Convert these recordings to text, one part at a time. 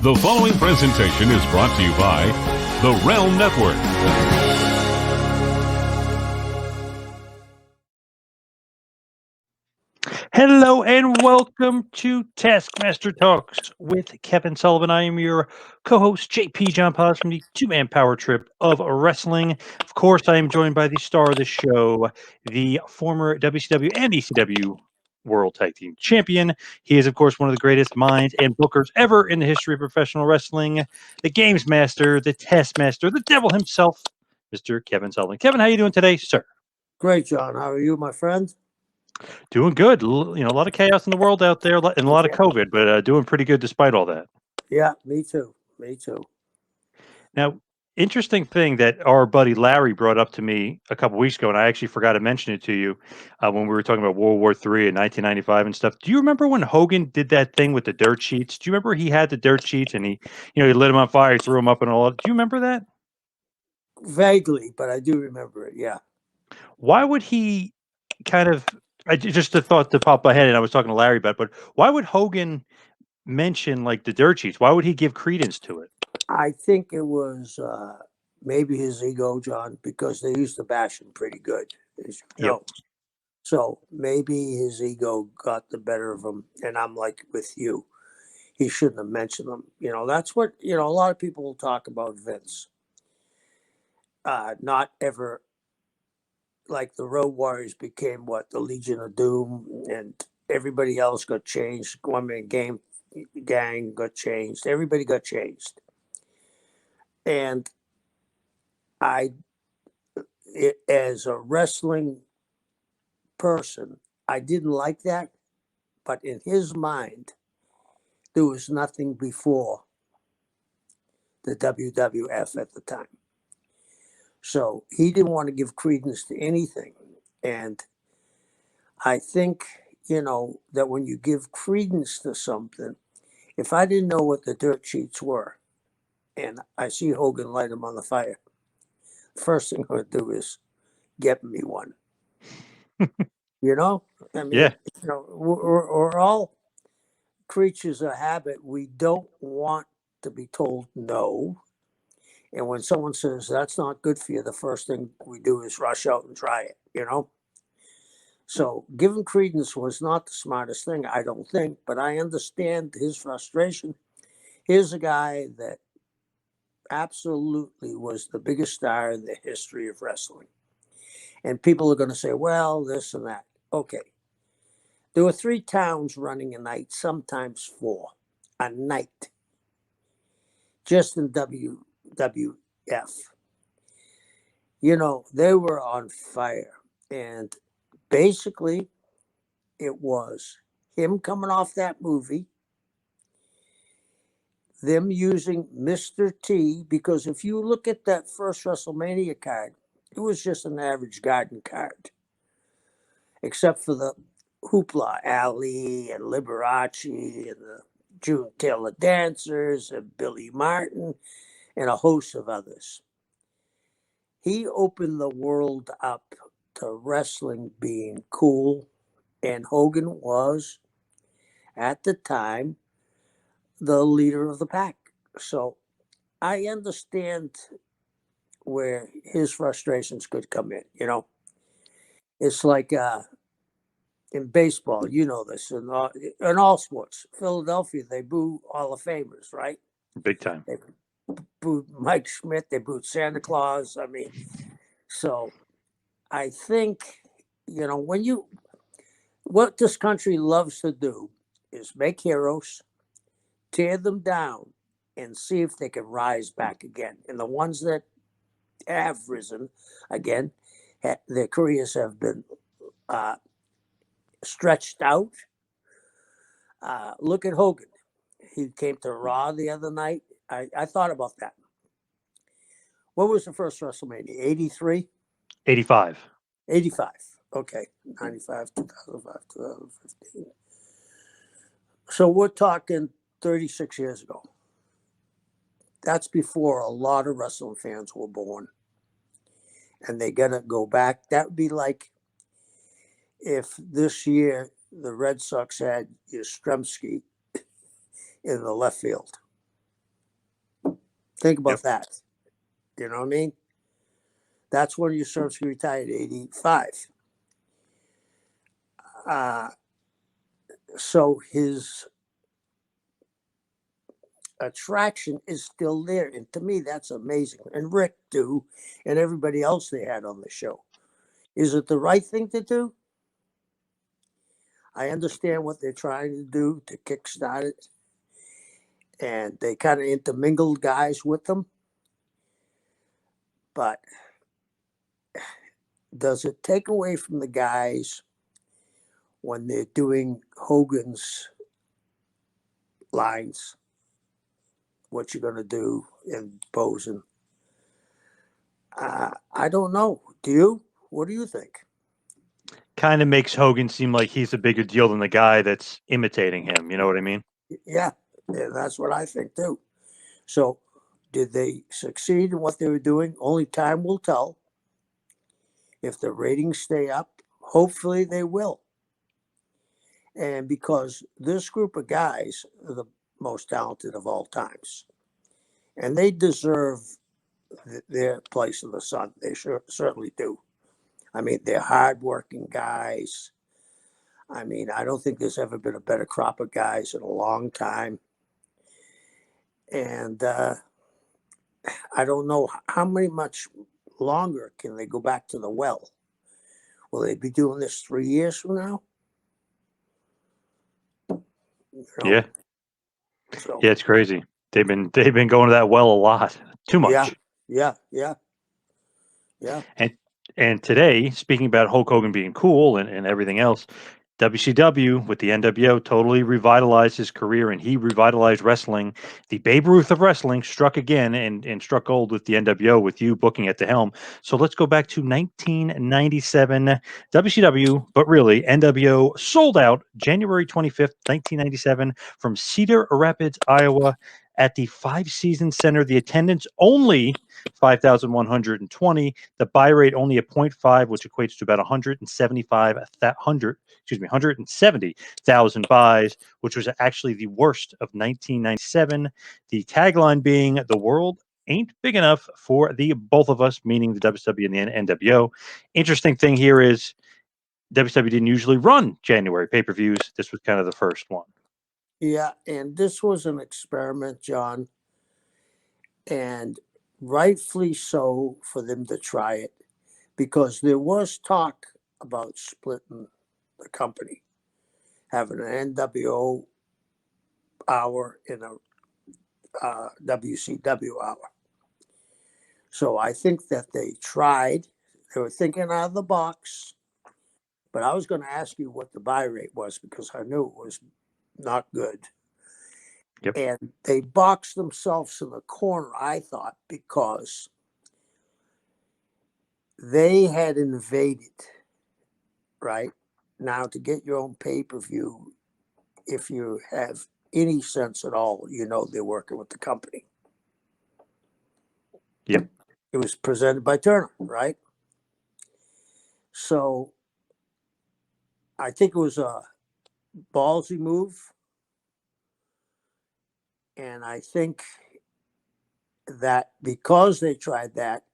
The following presentation is brought to you by the Realm Network. Hello and welcome to Taskmaster Talks with Kevin Sullivan. I am your co-host, JP John Paz from the two-man power trip of wrestling. Of course, I am joined by the star of the show, the former WCW and ECW World Tag Team Champion. He is, of course, one of the greatest minds and bookers ever in the history of professional wrestling, the Games Master, the Test Master, the devil himself, Mr. Kevin Sullivan. Kevin, how are you doing today, sir? Great, John. How are you, my friend? Doing good. A lot of chaos in the world out there and a lot of COVID, but doing pretty good despite all that. Yeah, me too. Me too. Now, interesting thing that our buddy Larry brought up to me a couple weeks ago, and I actually forgot to mention it to you when we were talking about World War III in 1995 and stuff. Do you remember when Hogan did that thing with the dirt sheets? Do you remember he had the dirt sheets and he lit them on fire, he threw them up and all that? Do you remember that? Vaguely, but I do remember it, yeah. Why would he just a thought to pop my head, and I was talking to Larry about it, but why would Hogan mention like the dirt sheets? Why would he give credence to it? I think it was maybe his ego, John, because they used to bash him pretty good, as you know. So maybe his ego got the better of him, and I'm like with you. He shouldn't have mentioned them. That's what, a lot of people will talk about Vince. Not ever, like the Road Warriors became what? The Legion of Doom, and everybody else got changed. Gang got changed. Everybody got changed. And as a wrestling person, I didn't like that. But in his mind, there was nothing before the WWF at the time. So he didn't want to give credence to anything. And I think, that when you give credence to something, if I didn't know what the dirt sheets were, and I see Hogan light them on the fire, first thing I'm going to do is get me one. I mean, Yeah. We're all creatures of habit. We don't want to be told no. And when someone says that's not good for you, the first thing we do is rush out and try it, So giving credence was not the smartest thing, I don't think, but I understand his frustration. Here's a guy that absolutely was the biggest star in the history of wrestling. And people are going to say, well, this and that. Okay. There were 3 towns running a night, sometimes 4 a night, just in WWF. They were on fire. And basically, it was him coming off that movie, them using Mr. T, because if you look at that first WrestleMania card, it was just an average garden card, except for the Hoopla Ali and Liberace and the June Taylor Dancers and Billy Martin and a host of others. He opened the world up to wrestling being cool, and Hogan was, at the time, the leader of the pack. So I understand where his frustrations could come in, It's like in baseball, you know this, in all sports. Philadelphia, they boo Hall of Famers, right? Big time. They booed Mike Schmidt, they booed Santa Claus. I mean, so I think, what this country loves to do is make heroes, tear them down, and see if they can rise back again. And the ones that have risen again, their careers have been stretched out. Look at Hogan. He came to Raw the other night. I thought about that. What was the first WrestleMania? 83? 85. 85. Okay. 95, 2005, 2015. So we're talking 36 years ago. That's before a lot of wrestling fans were born. And they're going to go back. That would be like if this year the Red Sox had Yastrzemski in the left field. Think about that. You know what I mean? That's when Yastrzemski retired, 85. So his attraction is still there. And to me, that's amazing. And Rick, too, and everybody else they had on the show. Is it the right thing to do? I understand what they're trying to do to kickstart it. And they kind of intermingled guys with them. But does it take away from the guys when they're doing Hogan's lines, what you're going to do in posing? I don't know. Do you? What do you think? Kind of makes Hogan seem like he's a bigger deal than the guy that's imitating him. You know what I mean? Yeah, that's what I think too. So, did they succeed in what they were doing? Only time will tell. If the ratings stay up, hopefully they will. And because this group of guys are the most talented of all times, and they deserve their place in the sun. They certainly do. I mean, they're hardworking guys. I mean, I don't think there's ever been a better crop of guys in a long time. And I don't know how much longer can they go back to the well. Will they be doing this 3 years from now? You know? Yeah. So, Yeah, it's crazy. They've been going to that well a lot. Too much. yeah. And today, speaking about Hulk Hogan being cool and everything else, WCW with the NWO totally revitalized his career, and he revitalized wrestling. The Babe Ruth of wrestling struck again and struck gold with the NWO with you booking at the helm. So let's go back to 1997 WCW, but really NWO sold out January 25th, 1997 from Cedar Rapids, Iowa at the Five Seasons Center. The attendance only 5,120. The buy rate only a 0.5, which equates to about 170,000 buys, which was actually the worst of 1997. The tagline being "The world ain't big enough for the both of us," meaning the WCW and the NWO. Interesting thing here is WCW didn't usually run January pay-per-views. This was kind of the first one. Yeah, and this was an experiment, John, and rightfully so for them to try it, because there was talk about splitting the company, having an NWO hour and a WCW hour. So I think that they tried. They were thinking out of the box. But I was going to ask you what the buy rate was, because I knew it was not good. Yep. And they boxed themselves in the corner, I thought, because they had invaded, right? Now, to get your own pay-per-view, if you have any sense at all, you know they're working with the company. Yep. It was presented by Turner, right? So I think it was a ballsy move. And I think that because they tried that,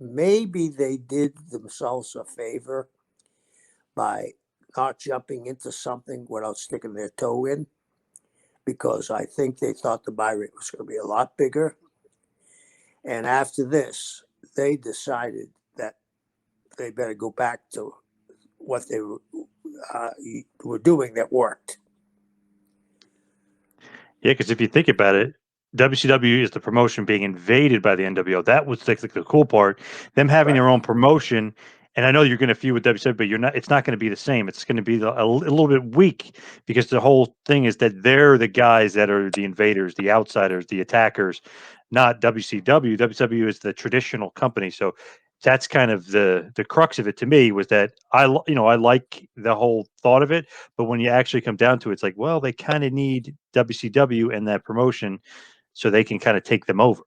maybe they did themselves a favor by not jumping into something without sticking their toe in, because I think they thought the buy rate was going to be a lot bigger. And after this, they decided that they better go back to what they were doing that worked. Yeah, because if you think about it, WCW is the promotion being invaded by the NWO. That was like the cool part. Them having their own promotion. And I know you're going to feud with WCW, but you're not. It's not going to be the same. It's going to be a little bit weak, because the whole thing is that they're the guys that are the invaders, the outsiders, the attackers, not WCW. WCW is the traditional company. So that's kind of the crux of it to me, was that I like the whole thought of it, but when you actually come down to it, it's like, well, they kind of need WCW and that promotion so they can kind of take them over.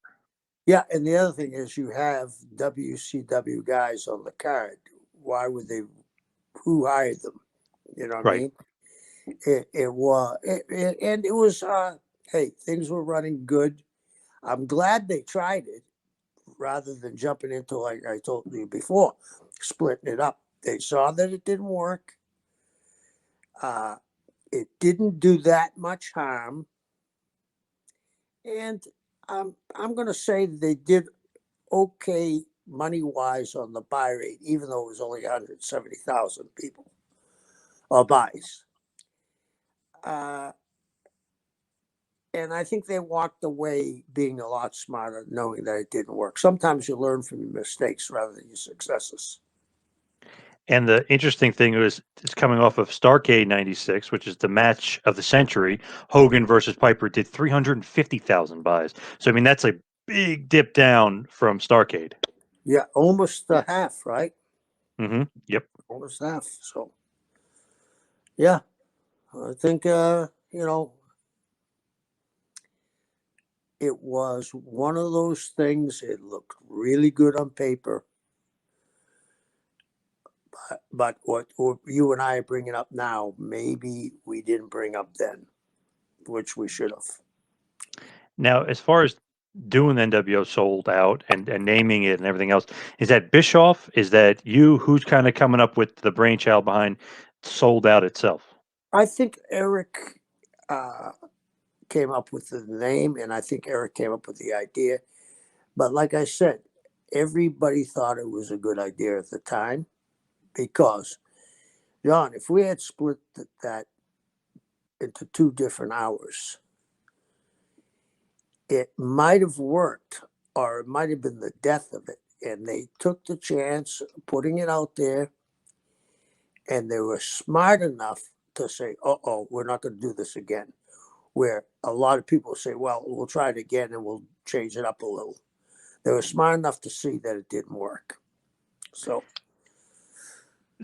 Yeah, and the other thing is you have WCW guys on the card. Why would they? Who hired them? You know what I Right. mean? It was, and it was. Hey, things were running good. I'm glad they tried it rather than jumping into, like I told you before, splitting it up. They saw that it didn't work. It didn't do that much harm. And I'm going to say they did okay money-wise on the buy rate, even though it was only 170,000 people or buys. And I think they walked away being a lot smarter, knowing that it didn't work. Sometimes you learn from your mistakes rather than your successes. And the interesting thing is, it's coming off of Starrcade '96, which is the match of the century. Hogan versus Piper did 350,000 buys. So I mean, that's a big dip down from Starrcade. Yeah, almost a half, right? Mm-hmm. Yep. Almost half. So, yeah, I think it was one of those things. It looked really good on paper. But what you and I are bringing up now, maybe we didn't bring up then, which we should have. Now, as far as doing the NWO sold out and naming it and everything else, is that Bischoff? Is that you? Who's kind of coming up with the brainchild behind sold out itself? I think Eric came up with the name, and I think Eric came up with the idea. But like I said, everybody thought it was a good idea at the time because, John, if we had split that into 2 different hours, it might have worked, or it might have been the death of it. And they took the chance of putting it out there, and they were smart enough to say, we're not going to do this again. Where a lot of people say, well, we'll try it again and we'll change it up a little. They were smart enough to see that it didn't work. So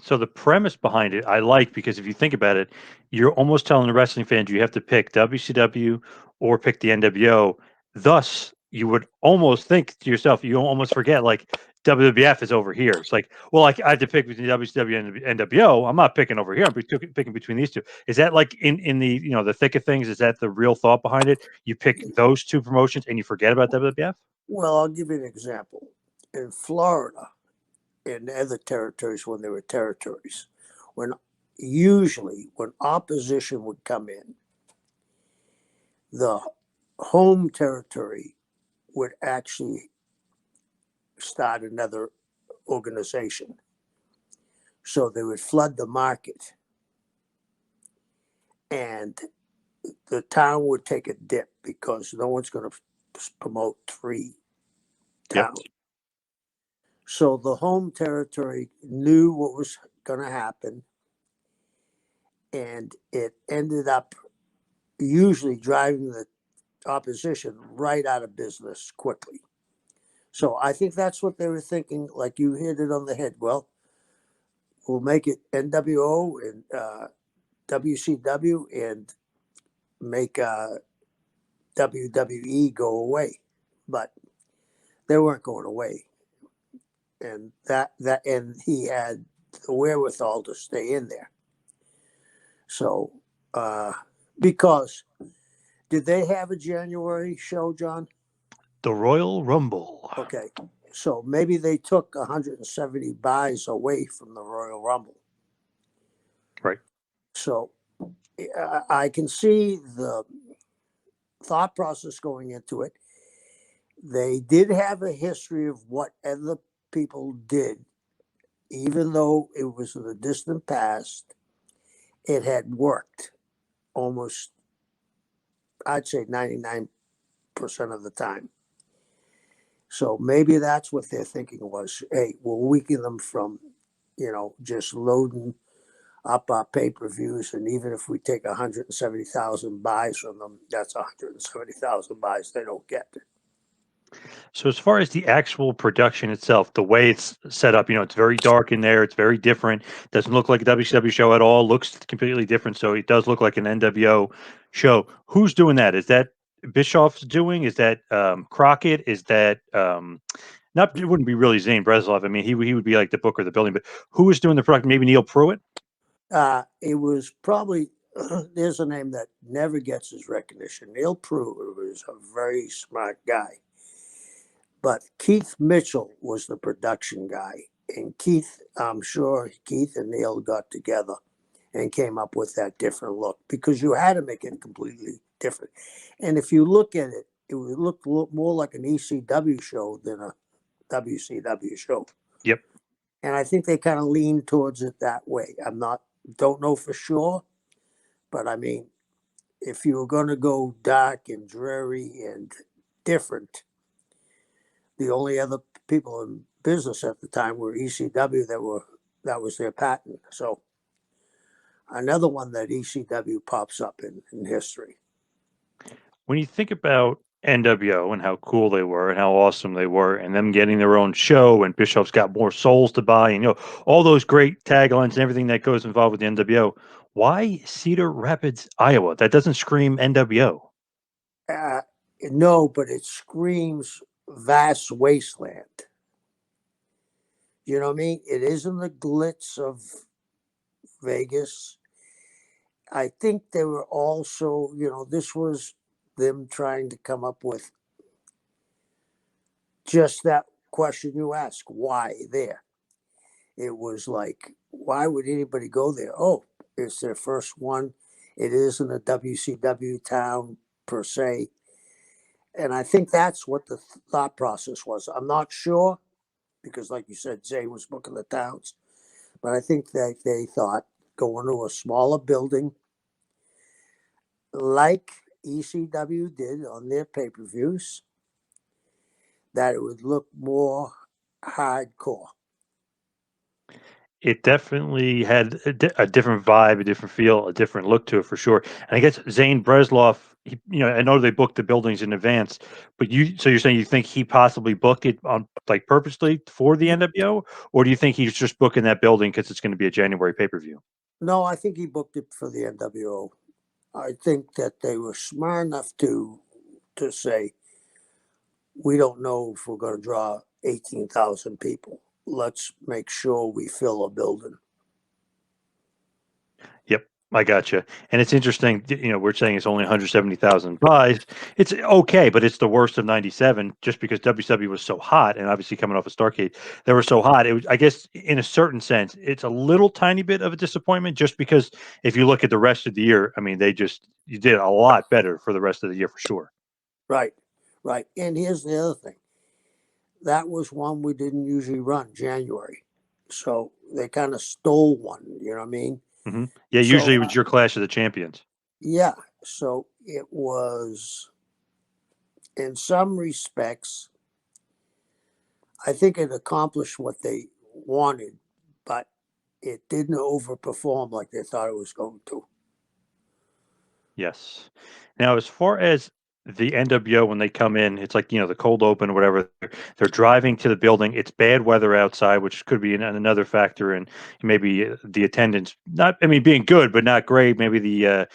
the premise behind it, I like, because if you think about it, you're almost telling the wrestling fans you have to pick WCW or pick the NWO. Thus, you would almost think to yourself, you almost forget, like, WWF is over here. It's like, well, I have to pick between WCW and NWO. I'm not picking over here. I'm picking between these two. Is that, like, in the the thick of things? Is that the real thought behind it? You pick those 2 promotions and you forget about WWF? well, I'll give you an example. In Florida, in other territories, when there were territories, when opposition would come in, the home territory would actually start another organization. So they would flood the market, and the town would take a dip because no one's going to promote 3 towns. Yep. So the home territory knew what was going to happen, and it ended up usually driving the opposition right out of business quickly. So I think that's what they were thinking. Like, you hit it on the head. Well, we'll make it NWO and WCW and make WWE go away. But they weren't going away. And and he had the wherewithal to stay in there. So, because did they have a January show, John? The Royal Rumble. Okay. So maybe they took 170 buys away from the Royal Rumble. Right. So I can see the thought process going into it. They did have a history of what other people did, even though it was in the distant past. It had worked almost, I'd say 99% of the time. So maybe that's what they're thinking was, hey, we'll weaken them from, just loading up our pay-per-views. And even if we take 170,000 buys from them, that's 170,000 buys they don't get. So as far as the actual production itself, the way it's set up, it's very dark in there. It's very different. Doesn't look like a WCW show at all. Looks completely different. So it does look like an NWO show. Who's doing that? Is that Bischoff's doing? Is that Crockett? Is that not? It wouldn't be really Zane Breslov. I mean, he would be like the booker of the building. But who is doing the production? Maybe Neil Pruitt. It was probably there's a name that never gets his recognition. Neil Pruitt was a very smart guy. But Keith Mitchell was the production guy. And Keith, I'm sure Keith and Neil got together and came up with that different look because you had to make it completely different. And if you look at it, it would look more like an ECW show than a WCW show. Yep. And I think they kind of lean towards it that way. Don't know for sure, but I mean, if you were going to go dark and dreary and different, the only other people in business at the time were ECW that was their patent. So another one that ECW pops up in history. When you think about NWO and how cool they were and how awesome they were, and them getting their own show, and Bischoff's got more souls to buy, and all those great taglines and everything that goes involved with the NWO, why Cedar Rapids, Iowa? That doesn't scream NWO. No, but it screams vast wasteland. You know what I mean? It isn't the glitz of Vegas. I think they were also, this was them trying to come up with just that question you ask, why there? It was like, why would anybody go there? Oh, it's their first one. It isn't a WCW town per se. And I think that's what the thought process was. I'm not sure because, like you said, Zane was booking the towns. But I think that they thought going to a smaller building like ECW did on their pay-per-views, that it would look more hardcore. It definitely had a different vibe, a different feel, a different look to it for sure. And I guess Zane Bresloff, I know they booked the buildings in advance, but so you're saying you think he possibly booked it on like purposely for the NWO, or do you think he's just booking that building because it's going to be a January pay-per-view? No, I think he booked it for the NWO. I think that they were smart enough to say, we don't know if we're going to draw 18,000 people. Let's make sure we fill a building. Yep, I gotcha. And it's interesting, we're saying it's only 170,000 buys. It's okay, but it's the worst of 97 just because WCW was so hot, and obviously coming off of Starrcade, they were so hot. It was, I guess, in a certain sense, it's a little tiny bit of a disappointment just because if you look at the rest of the year, I mean, you did a lot better for the rest of the year for sure. Right. And here's the other thing. That was one we didn't usually run, January. So they kind of stole one, you know what I mean? Mm-hmm. Yeah, usually it was your Clash of the Champions. Yeah, so it was, in some respects, I think it accomplished what they wanted, but it didn't overperform like they thought it was going to. Yes. Now, as far as the NWO, when they come in, it's like, the cold open or whatever. They're driving to the building. It's bad weather outside, which could be another factor. And maybe the attendance, being good, but not great. Maybe the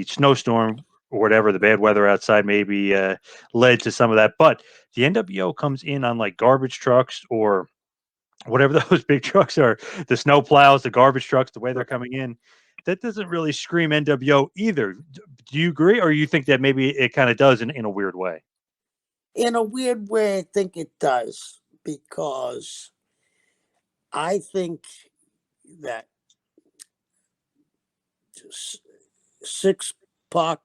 snowstorm or whatever, the bad weather outside maybe led to some of that. But the NWO comes in on like garbage trucks or whatever those big trucks are, the snow plows, the garbage trucks, the way they're coming in. That doesn't really scream NWO either. Do you agree, or you think that maybe it kind of does in a weird way? In a weird way, I think it does, because I think that Six Pac,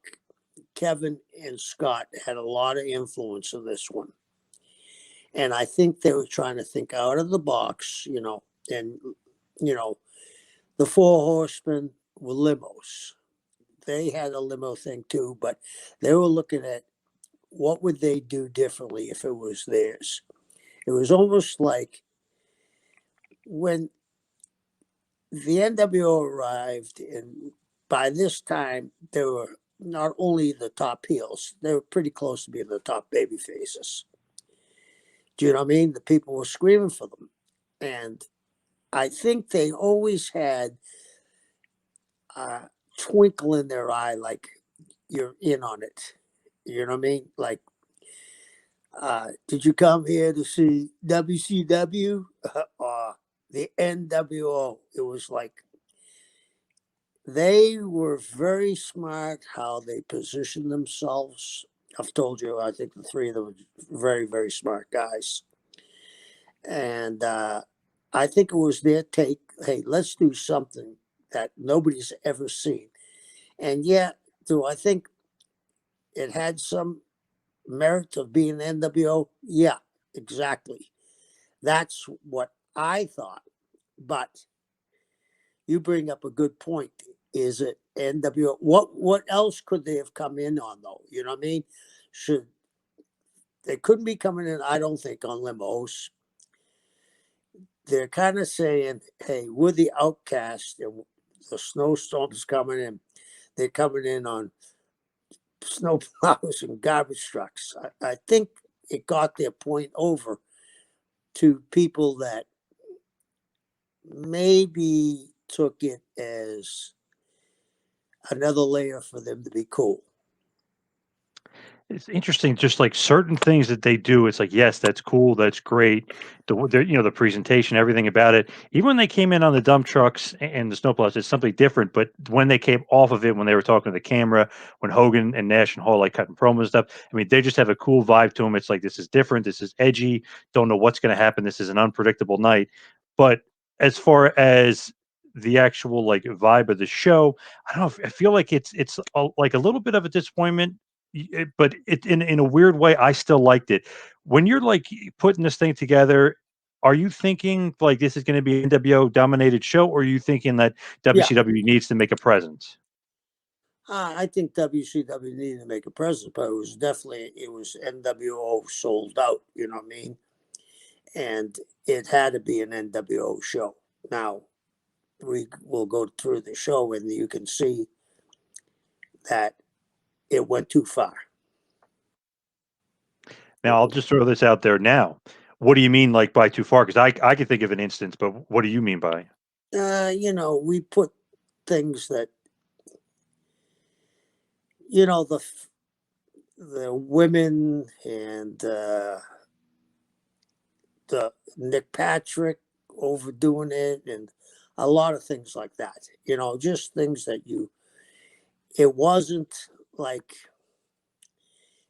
Kevin, and Scott had a lot of influence in this one. And I think they were trying to think out of the box, and, the Four Horsemen were limos. They had a limo thing too, but they were looking at what would they do differently if it was theirs. It was almost like when the NWO arrived, and by this time they were not only the top heels, they were pretty close to being the top baby faces. Do you know what I mean? The people were screaming for them. And I think they always had a twinkle in their eye, like you're in on it. You know what I mean? Like, did you come here to see WCW or the NWO? It was like They were very smart how they positioned themselves. I've told you, I think the three of them were very, very smart guys. And I think it was their take, hey, let's do something that nobody's ever seen. And yet, do I think it had some merit of being NWO? Yeah, exactly. That's what I thought. But you bring up a good point. Is it NWO? What else could they have come in on though? You know what I mean? Should they couldn't be coming in, I don't think, on limos. They're kind of saying, hey, we're the outcast and the snowstorm's coming in. They're coming in on snow plows and garbage trucks. I think it got their point over to people that maybe took it as another layer for them to be cool. It's interesting, just like certain things that they do. It's like, yes, that's cool, that's great. The presentation, everything about it. Even when they came in on the dump trucks and the snowplows, it's something different. But when they came off of it, when they were talking to the camera, when Hogan and Nash and Hall like cutting promos and stuff, I mean, they just have a cool vibe to them. It's like this is different, this is edgy. Don't know what's going to happen. This is an unpredictable night. But as far as the actual like vibe of the show, I don't know. I feel like like a little bit of a disappointment, but in a weird way, I still liked it. When you're like putting this thing together, are you thinking like this is going to be an NWO dominated show, or are you thinking that Yeah, WCW needs to make a presence? I think WCW needed to make a presence, but it was NWO sold out. You know what I mean? And it had to be an NWO show. Now we will go through the show, and you can see that it went too far. Now, I'll just throw this out there now. What do you mean, like by too far? Because I can think of an instance, but what do you mean by? We put things that the women and the Nick Patrick overdoing it, and a lot of things like that. Just things that it wasn't like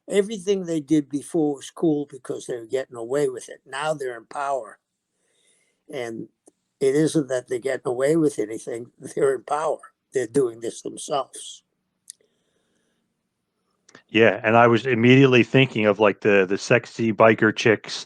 everything they did before was cool because they were getting away with it. Now they're in power, and it isn't that they're getting away with anything. They're in power. They're doing this themselves. Yeah, and I was immediately thinking of like the sexy biker chicks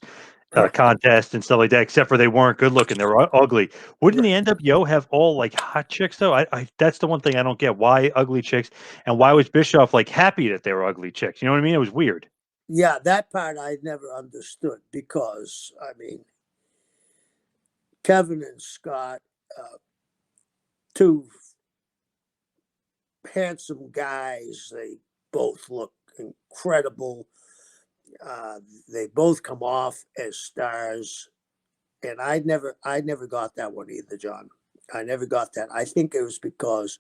contest and stuff like that. Except for they weren't good looking; they were ugly. Wouldn't the NWO have all like hot chicks though? I that's the one thing I don't get. Why ugly chicks? And why was Bischoff like happy that they were ugly chicks? You know what I mean? It was weird. Yeah, that part I never understood because, I mean, Kevin and Scott, two handsome guys. They both look incredible. They both come off as stars, and I never got that one either, John. I never got that. I think it was because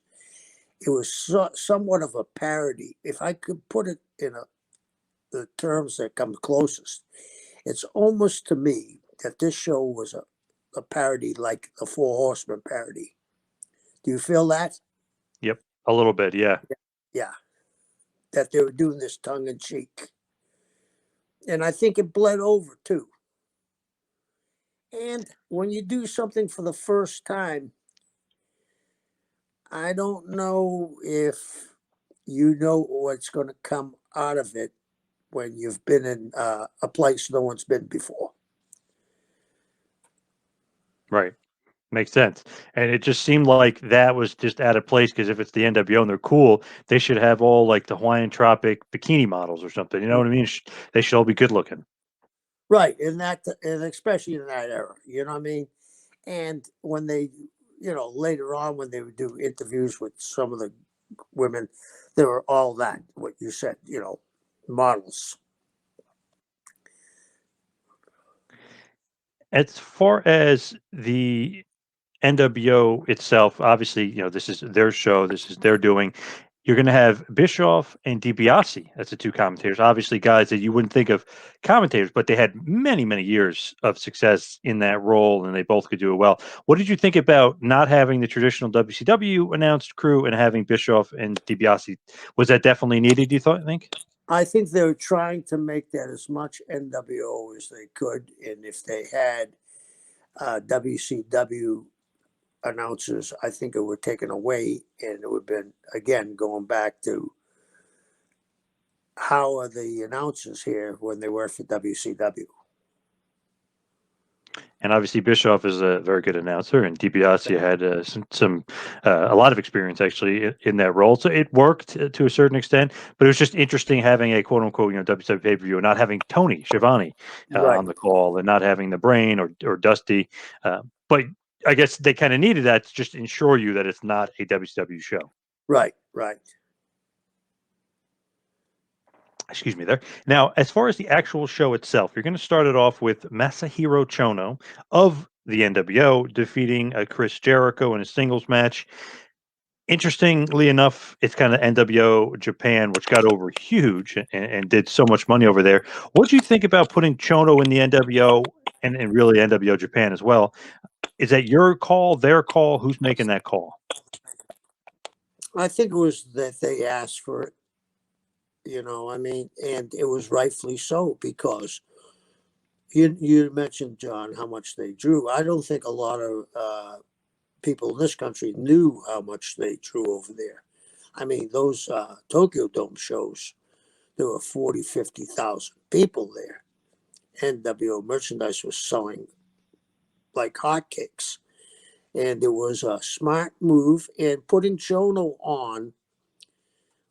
it was somewhat of a parody. If I could put it in the terms that come closest, it's almost to me that this show was a parody, like the Four Horsemen parody. Do you feel that? Yep, a little bit. Yeah. Yeah, that they were doing this tongue in cheek. And I think it bled over too. And when you do something for the first time, I don't know if you know what's going to come out of it when you've been in a place no one's been before. Right. Makes sense. And it just seemed like that was just out of place because if it's the NWO and they're cool, they should have all like the Hawaiian Tropic bikini models or something. You know what I mean? They should all be good looking. Right. And especially in that era, you know what I mean? And when they, later on, when they would do interviews with some of the women, they were all that, what you said, models. As far as the NWO itself, obviously, this is their show, this is their doing. you're going to have Bischoff and DiBiase as the two commentators. Obviously, guys that you wouldn't think of commentators, but they had many, many years of success in that role, and they both could do it well. What did you think about not having the traditional WCW announced crew and having Bischoff and DiBiase? Was that definitely needed, you think? I think they were trying to make that as much NWO as they could, and if they had WCW announcers, I think it would taken away, and it would have been, again, going back to how are the announcers here when they work for WCW. And obviously, Bischoff is a very good announcer, and DiBiase had a lot of experience actually in that role. So it worked to a certain extent, but it was just interesting having a quote unquote WCW pay per view and not having Tony Schiavone Right. on the call, and not having the Brain or Dusty. But I guess they kind of needed that to just ensure you that it's not a WCW show. Right. Excuse me there. Now, as far as the actual show itself, you're going to start it off with Masahiro Chono of the NWO defeating Chris Jericho in a singles match. Interestingly enough, it's kind of NWO Japan, which got over huge and did so much money over there. What do you think about putting Chono in the NWO and really NWO Japan as well? Is that your call, their call? Who's making that call? I think it was that they asked for it. And it was rightfully so, because you mentioned, John, how much they drew. I don't think a lot of people in this country knew how much they drew over there. I mean, those Tokyo Dome shows, there were 40, 50,000 people there. NWO merchandise was selling like hotcakes. And it was a smart move. And putting Chono on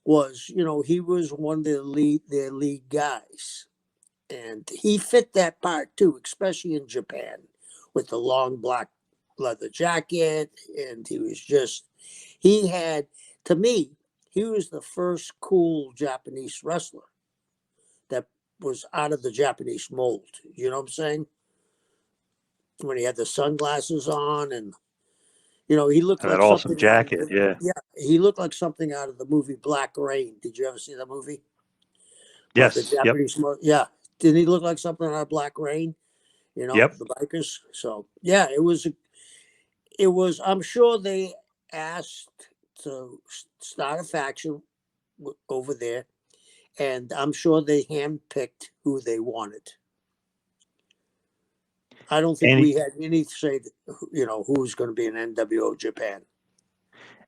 was, he was one of their lead guys. And he fit that part too, especially in Japan, with the long black leather jacket. And to me, he was the first cool Japanese wrestler that was out of the Japanese mold. You know what I'm saying? When he had the sunglasses on, and he looked And like that awesome something jacket, out of yeah. he looked like something out of the movie Black Rain. Did you ever see that movie? Yes. The Japanese, yeah. Didn't he look like something out of Black Rain? Yep. The bikers. So yeah, it was. I'm sure they asked to start a faction over there, and I'm sure they handpicked who they wanted. I don't think we had any say, who's going to be in NWO Japan.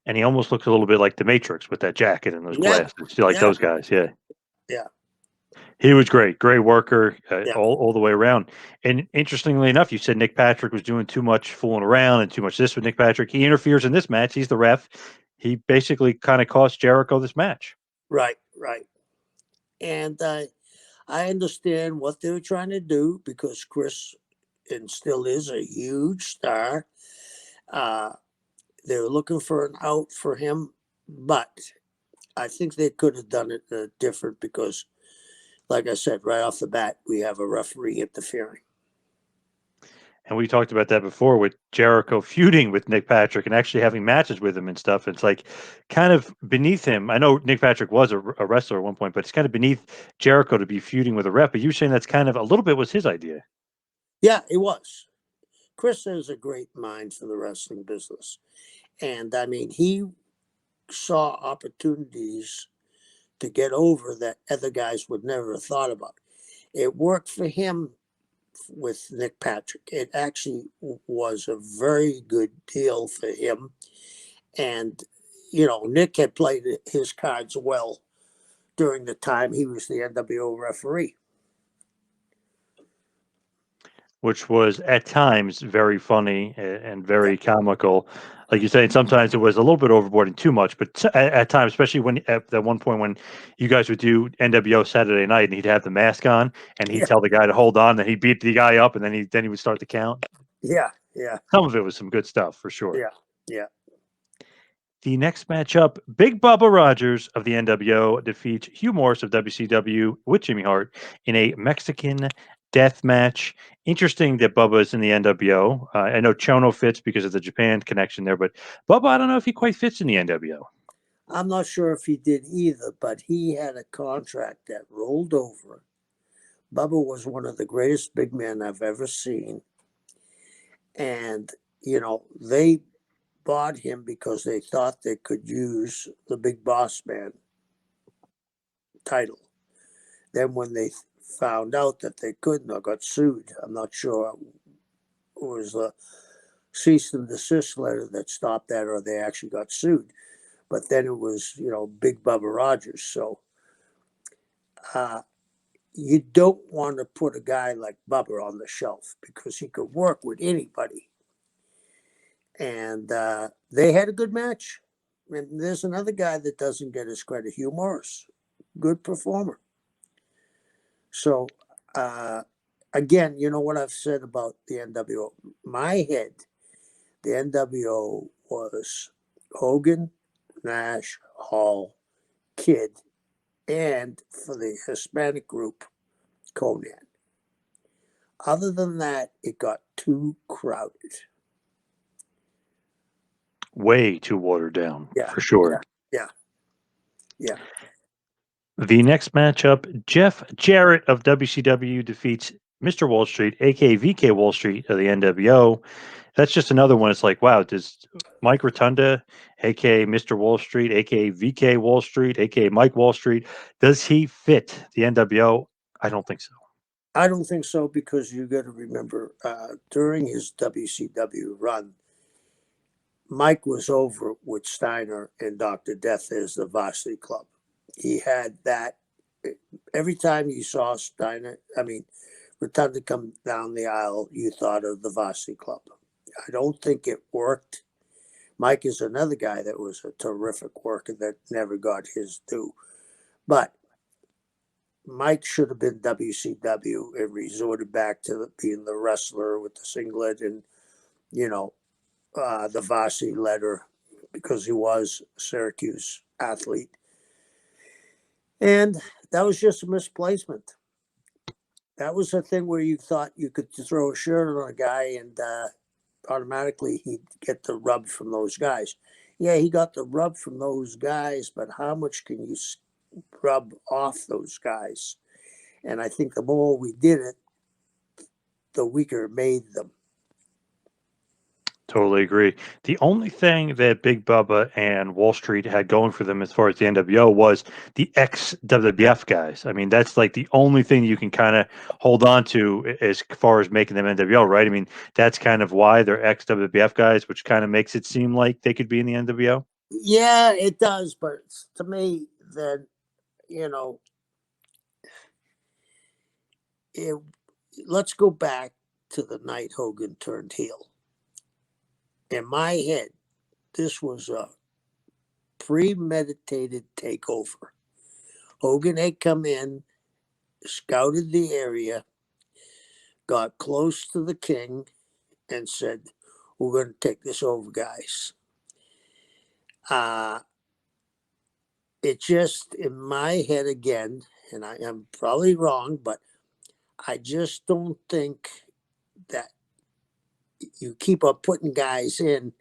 And he almost looks a little bit like the Matrix with that jacket and those glasses. You like those guys, yeah. Yeah. He was great worker all the way around. And interestingly enough, you said Nick Patrick was doing too much fooling around and too much this with Nick Patrick. He interferes in this match. He's the ref. He basically kind of cost Jericho this match. Right. And I understand what they were trying to do, because Chris, and still is, a huge star. They were looking for an out for him, but I think they could have done it different, because, like I said, right off the bat, we have a referee interfering. And we talked about that before with Jericho feuding with Nick Patrick and actually having matches with him and stuff. It's like kind of beneath him. I know Nick Patrick was a wrestler at one point, but it's kind of beneath Jericho to be feuding with a rep. But you're saying that's kind of a little bit was his idea. Yeah, it was. Chris has a great mind for the wrestling business. And I mean, he saw opportunities to get over that other guys would never have thought about. It worked for him with Nick Patrick. It actually was a very good deal for him. And, Nick had played his cards well during the time he was the NWO referee. Which was at times very funny and very comical. Like you said, sometimes it was a little bit overboard and too much, but at times, especially when at that one point when you guys would do NWO Saturday night and he'd have the mask on and he'd tell the guy to hold on, then he'd beat the guy up and then he would start the count. Yeah. Some of it was some good stuff for sure. Yeah. The next matchup, Big Bubba Rogers of the NWO defeats Hugh Morris of WCW with Jimmy Hart in a Mexican death match. Interesting that Bubba is in the NWO. I know Chono fits because of the Japan connection there, but Bubba, I don't know if he quite fits in the NWO. I'm not sure if he did either, but he had a contract that rolled over. Bubba was one of the greatest big men I've ever seen. And, they bought him because they thought they could use the Big Boss Man title. Then when they found out that they couldn't or got sued, I'm not sure it was a cease and desist letter that stopped that or they actually got sued. But then it was, Big Bubba Rogers. So you don't want to put a guy like Bubba on the shelf because he could work with anybody. And they had a good match. And there's another guy that doesn't get his credit, Hugh Morris, good performer. So, again, you know what I've said about the NWO? My head, the NWO was Hogan, Nash, Hall, Kidd, and for the Hispanic group, Conan. Other than that, it got too crowded. Way too watered down, Yeah, for sure. Yeah. The next matchup, Jeff Jarrett of WCW defeats Mr. Wall Street, aka VK Wall Street of the NWO. That's just another one. It's like, wow, does Mike Rotunda, aka Mr. Wall Street, aka VK Wall Street, aka Mike Wall Street, does he fit the NWO? I don't think so. I don't think so because you got to remember during his WCW run, Mike was over with Steiner and Dr. Death as the Varsity Club. He had that every time you saw Rotunda come down the aisle, you thought of the Varsity Club. I don't think it worked. Mike is another guy that was a terrific worker that never got his due. But Mike should have been WCW and resorted back to being the wrestler with the singlet and, the varsity letter because he was a Syracuse athlete. And that was just a misplacement. That was a thing where you thought you could throw a shirt on a guy and automatically he'd get the rub from those guys. Yeah, he got the rub from those guys, but how much can you rub off those guys? And I think the more we did it, the weaker it made them. Totally agree. The only thing that Big Bubba and Wall Street had going for them as far as the NWO was the ex-WWF guys. I mean, that's like the only thing you can kind of hold on to as far as making them NWO, right? I mean, that's kind of why they're ex-WWF guys, which kind of makes it seem like they could be in the NWO. Yeah, it does. But to me, then, let's go back to the night Hogan turned heel. In my head, this was a premeditated takeover. Hogan had come in, scouted the area, got close to the king, and said, "We're going to take this over, guys." It just, in my head again, and I am probably wrong, but I just don't think that you keep on putting guys in,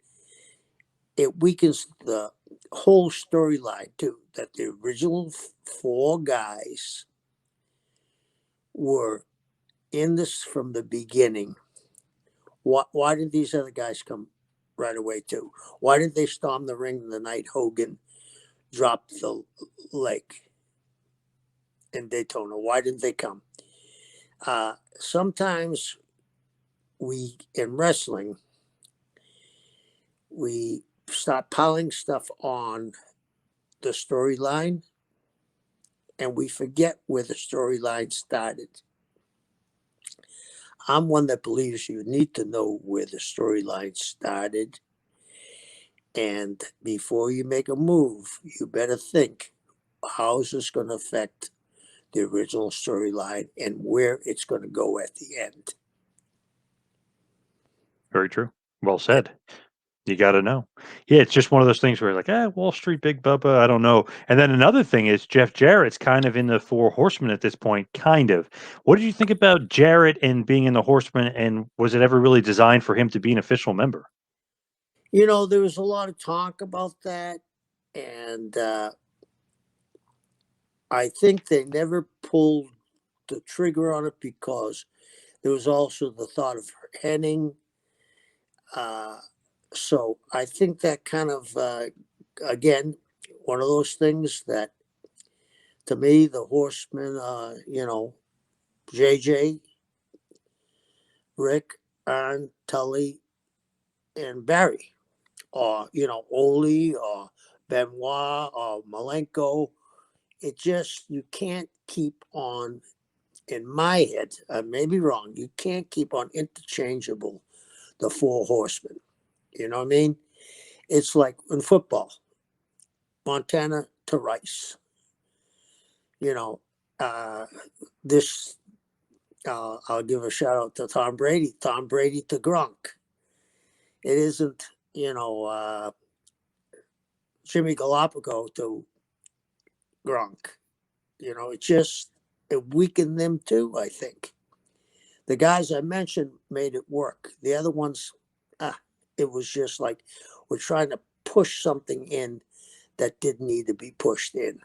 it weakens the whole storyline too. That the original 4 guys were in this from the beginning. Why did these other guys come right away too? Why did they storm the ring the night Hogan dropped the leg in Daytona? Why didn't they come? Sometimes in wrestling, we start piling stuff on the storyline and we forget where the storyline started. I'm one that believes you need to know where the storyline started. And before you make a move, you better think, how is this going to affect the original storyline and where it's going to go at the end? Very true. Well said. You got to know. Yeah, it's just one of those things where like, Wall Street, Big Bubba, I don't know. And then another thing is Jeff Jarrett's kind of in the 4 Horsemen at this point, kind of. What did you think about Jarrett and being in the Horsemen, and was it ever really designed for him to be an official member? There was a lot of talk about that, And I think they never pulled the trigger on it because there was also the thought of Henning. So I think that kind of, again, one of those things that, to me, the Horsemen, JJ, Rick, Arn, Tully, and Barry, or, Ole, or Benoit, or Malenko. It just, you can't keep on, in my head, I may be wrong, you can't keep on interchangeable the four horsemen. You know what I mean? It's like in football, Montana to Rice. This, I'll give a shout out to Tom Brady to Gronk. It isn't, Jimmy Galapagos to Gronk. It weakened them too, I think. The guys I mentioned made it work. The other ones, it was just like we're trying to push something in that didn't need to be pushed in.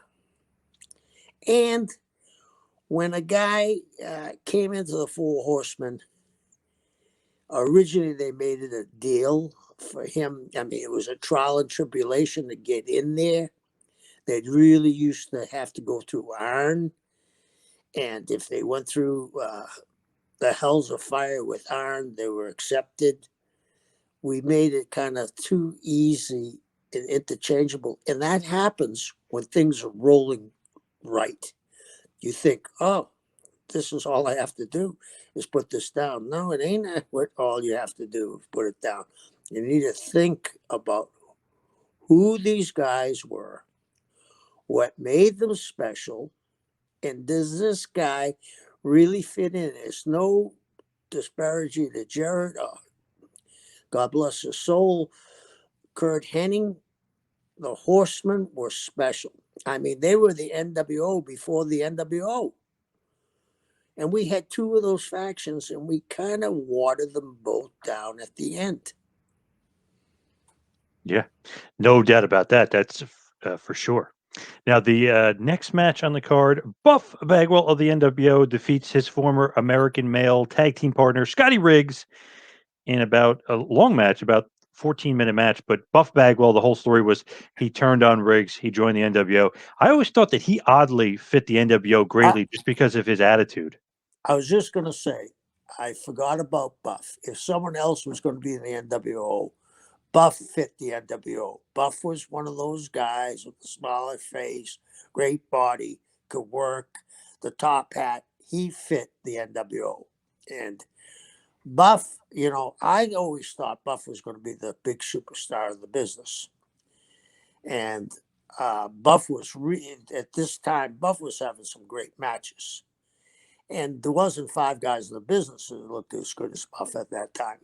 And when a guy came into the Four Horsemen, originally they made it a deal for him. I mean, it was a trial and tribulation to get in there. They really used to have to go through Arn. And if they went through the hells of fire with Arn, they were accepted. We made it kind of too easy and interchangeable. And that happens when things are rolling right. You think, oh, this is all I have to do is put this down. No, it ain't what all you have to do is put it down. You need to think about who these guys were, what made them special, and does this guy really fit in? There's no disparaging to Jared. God bless his soul. Kurt Hennig, the Horsemen were special. I mean, they were the NWO before the NWO. And we had two of those factions, and we kind of watered them both down at the end. Yeah, no doubt about that. That's for sure. Now, the next match on the card, Buff Bagwell of the NWO defeats his former American male tag team partner, Scotty Riggs, in about a long match, about 14-minute match. But Buff Bagwell, the whole story was he turned on Riggs. He joined the NWO. I always thought that he oddly fit the NWO greatly just because of his attitude. I was just going to say, I forgot about Buff. If someone else was going to be in the NWO, Buff fit the NWO. Buff was one of those guys with the smaller face, great body, could work, the top hat. He fit the NWO. And Buff, I always thought Buff was going to be the big superstar of the business. And Buff was, at this time, Buff was having some great matches. And there wasn't five guys in the business that looked as good as Buff at that time.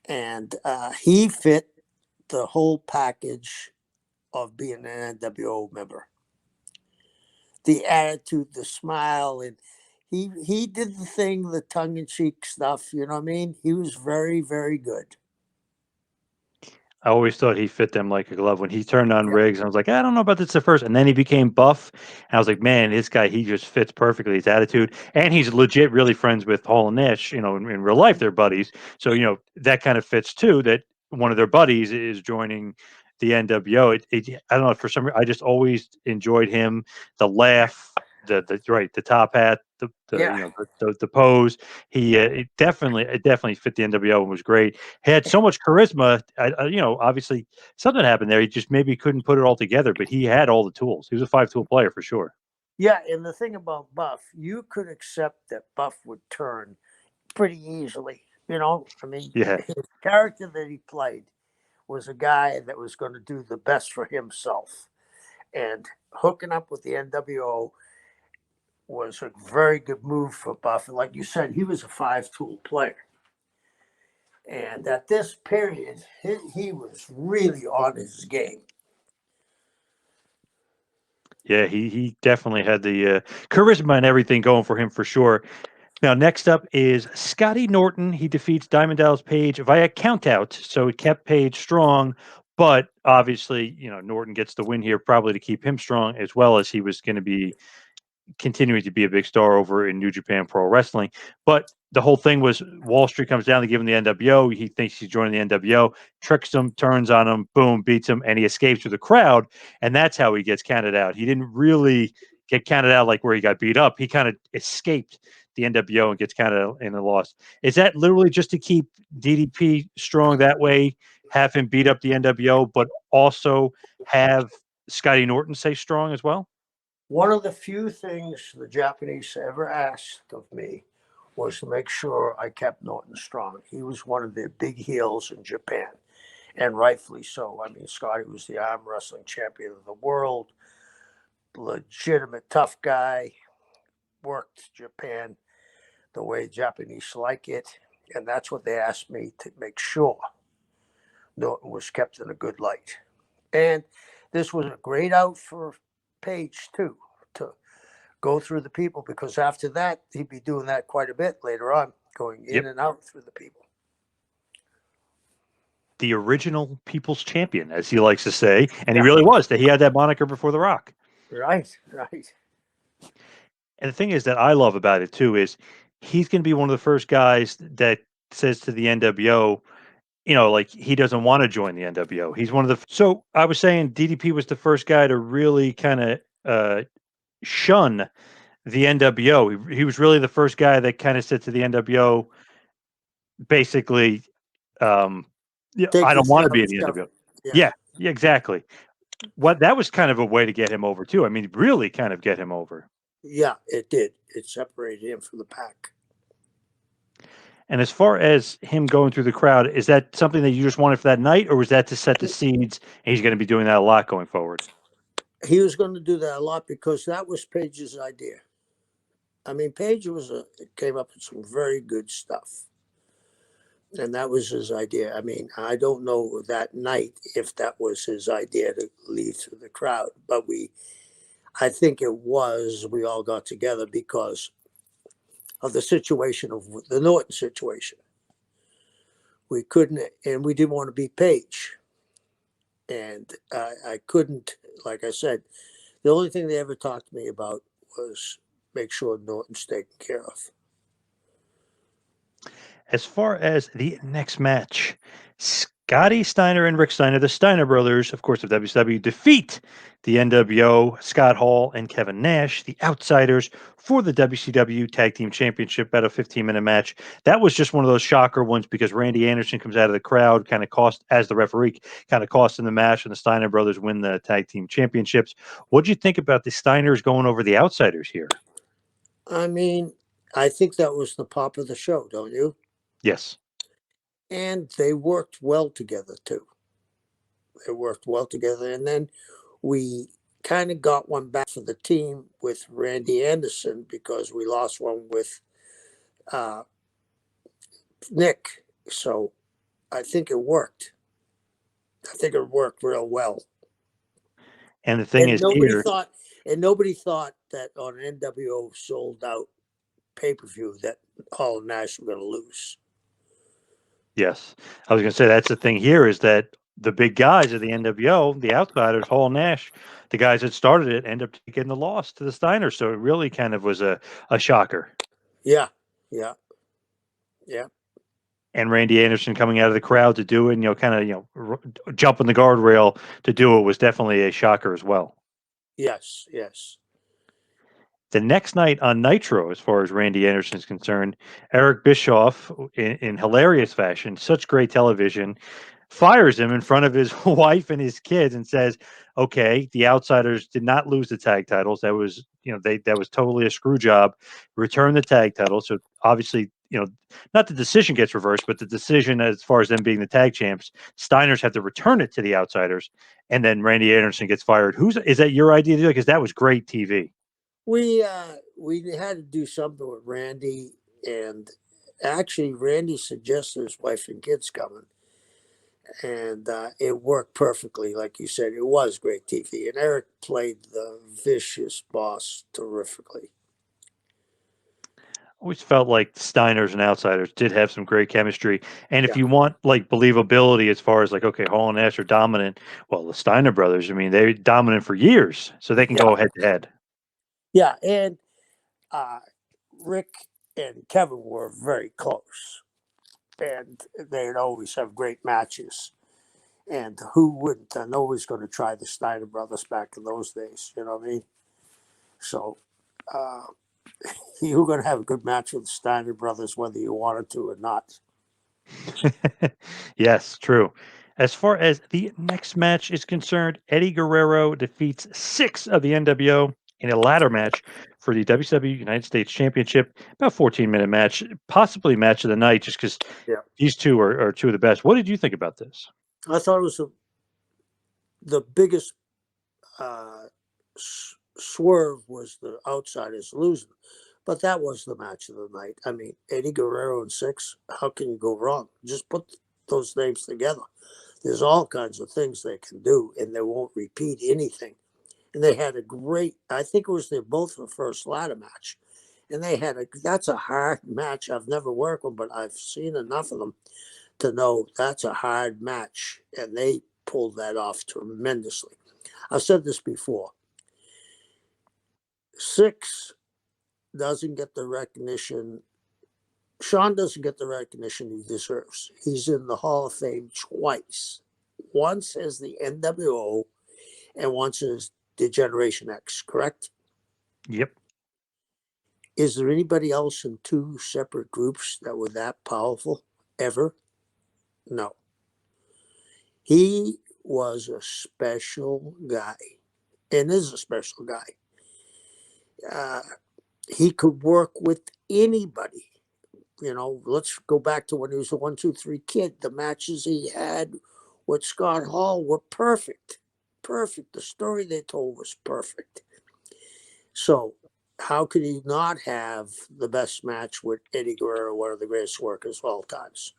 And he fit the whole package of being an NWO member. The attitude, the smile, and he did the thing, the tongue-in-cheek stuff, you know what I mean? He was very, very good. I always thought he fit them like a glove. When he turned on Riggs, I was like, I don't know about this at first. And then he became Buff. And I was like, man, this guy, he just fits perfectly, his attitude. And he's legit really friends with Hall and Nash, in real life, they're buddies. So, that kind of fits too, that one of their buddies is joining the NWO. I don't know, for some reason, I just always enjoyed him, the laugh, the top hat, the pose. He definitely fit the NWO and was great. He had so much charisma. Obviously something happened there. He just maybe couldn't put it all together, but he had all the tools. He was a 5-tool player for sure. Yeah, and the thing about Buff, you could accept that Buff would turn pretty easily. His character that he played was a guy that was going to do the best for himself. And hooking up with the NWO was a very good move for Buff. And like you said, he was a 5-tool player. And at this period, he was really on his game. Yeah, he definitely had the charisma and everything going for him for sure. Now, next up is Scotty Norton. He defeats Diamond Dallas Page via countout, so it kept Page strong. But obviously, Norton gets the win here probably to keep him strong, as well as he was going to be continuing to be a big star over in New Japan Pro Wrestling. But the whole thing was Wall Street comes down to give him the NWO. He thinks he's joining the NWO, tricks him, turns on him, boom, beats him, and he escapes through the crowd. And that's how he gets counted out. He didn't really get counted out like where he got beat up. He kind of escaped the NWO and gets counted in a loss. Is that literally just to keep DDP strong that way, have him beat up the NWO, but also have Scotty Norton stay strong as well? One of the few things the Japanese ever asked of me was to make sure I kept Norton strong. He was one of the big heels in Japan, and rightfully so. I mean, Scotty was the arm wrestling champion of the world, legitimate tough guy, worked Japan the way Japanese like it, and that's what they asked me to make sure Norton was kept in a good light. And this was a great out for Page too, to go through the people, because after that he'd be doing that quite a bit later on, going in and out through the people. The original people's champion, as he likes to say, and he really was. That he had that moniker before The Rock. Right. And the thing is that I love about it too is he's going to be one of the first guys that says to the NWO, like he doesn't want to join the NWO. He's one of the. So I was saying DDP was the first guy to really kind of shun the NWO. He was really the first guy that kind of said to the NWO, basically, I don't want to be in the NWO. Yeah, exactly. That was kind of a way to get him over too. I mean, really kind of get him over. Yeah, it did. It separated him from the pack. And as far as him going through the crowd, is that something that you just wanted for that night, or was that to set the seeds and he's going to be doing that a lot going forward? He was going to do that a lot because that was Page's idea. I mean, Page came up with some very good stuff. And that was his idea. I mean, I don't know that night if that was his idea to leave through the crowd, but I think it was. We all got together because of the situation of the Norton situation. We couldn't, and we didn't want to beat Page. And I couldn't, like I said, the only thing they ever talked to me about was make sure Norton's taken care of. As far as the next match, Scotty Steiner and Rick Steiner, the Steiner brothers, of course, of WCW, defeat the NWO, Scott Hall and Kevin Nash, the Outsiders, for the WCW Tag Team Championship, about a 15-minute match. That was just one of those shocker ones because Randy Anderson comes out of the crowd, kind of as the referee, kind of costing the match, and the Steiner brothers win the Tag Team Championships. What do you think about the Steiners going over the Outsiders here? I mean, I think that was the pop of the show, don't you? Yes. And they worked well together, too. They worked well together. And then we kind of got one back for the team with Randy Anderson because we lost one with Nick. So I think it worked. I think it worked real well. And the thing is, nobody thought that on an NWO sold out pay-per-view that Hall and Nash were going to lose. Yes. I was going to say that's the thing here is that the big guys of the NWO, the Outsiders, Hall and Nash, the guys that started it, end up taking the loss to the Steiners. So it really kind of was a shocker. Yeah. And Randy Anderson coming out of the crowd to do it, and jumping the guardrail to do it was definitely a shocker as well. Yes. The next night on Nitro, as far as Randy Anderson is concerned, Eric Bischoff, in hilarious fashion, such great television, fires him in front of his wife and his kids and says, okay, the Outsiders did not lose the tag titles. That was, that was totally a screw job. Return the tag titles. So obviously, not the decision gets reversed, but the decision as far as them being the tag champs, Steiners have to return it to the Outsiders. And then Randy Anderson gets fired. Is that your idea to do it? Because that was great TV. We had to do something with Randy, and actually Randy suggested his wife and kids coming, and it worked perfectly. Like you said, it was great TV, and Eric played the vicious boss terrifically. Always felt like Steiners and Outsiders did have some great chemistry. And if Yeah, you want like believability as far as like, okay, Hall and Nash are dominant, well, the Steiner brothers, I mean, they're dominant for years, so they can yeah, go head to head. yeah. And uh, Rick and Kevin were very close, and they'd always have great matches. And who wouldn't? I know he's going to try the Steiner brothers back in those days. You know what I mean? So uh, you were going to have a good match with the Steiner brothers, whether you wanted to or not. Yes, true. As far as the next match is concerned, Eddie Guerrero defeats 6 of the NWO in a ladder match for the WCW United States Championship. About 14-minute match, possibly match of the night, just because Yeah, these two are two of the best. What did you think about this? I thought it was the biggest swerve was the Outsiders losing, but that was the match of the night. I mean, Eddie Guerrero and 6. How can you go wrong? Just put those names together. There's all kinds of things they can do, and they won't repeat anything. And they had a great, I think it was their both the first ladder match. And they had that's a hard match. I've never worked one, but I've seen enough of them to know that's a hard match. And they pulled that off tremendously. I've said this before. 6 doesn't get the recognition. Sean doesn't get the recognition he deserves. He's in the Hall of Fame twice. Once as the NWO and once as the Generation X, correct? Yep. Is there anybody else in 2 separate groups that were that powerful ever? No. He was a special guy and is a special guy. He could work with anybody. You know, let's go back to when he was a 1-2-3 kid. The matches he had with Scott Hall were perfect. Perfect. The story they told was perfect. So how could he not have the best match with Eddie Guerrero, one of the greatest workers of all times?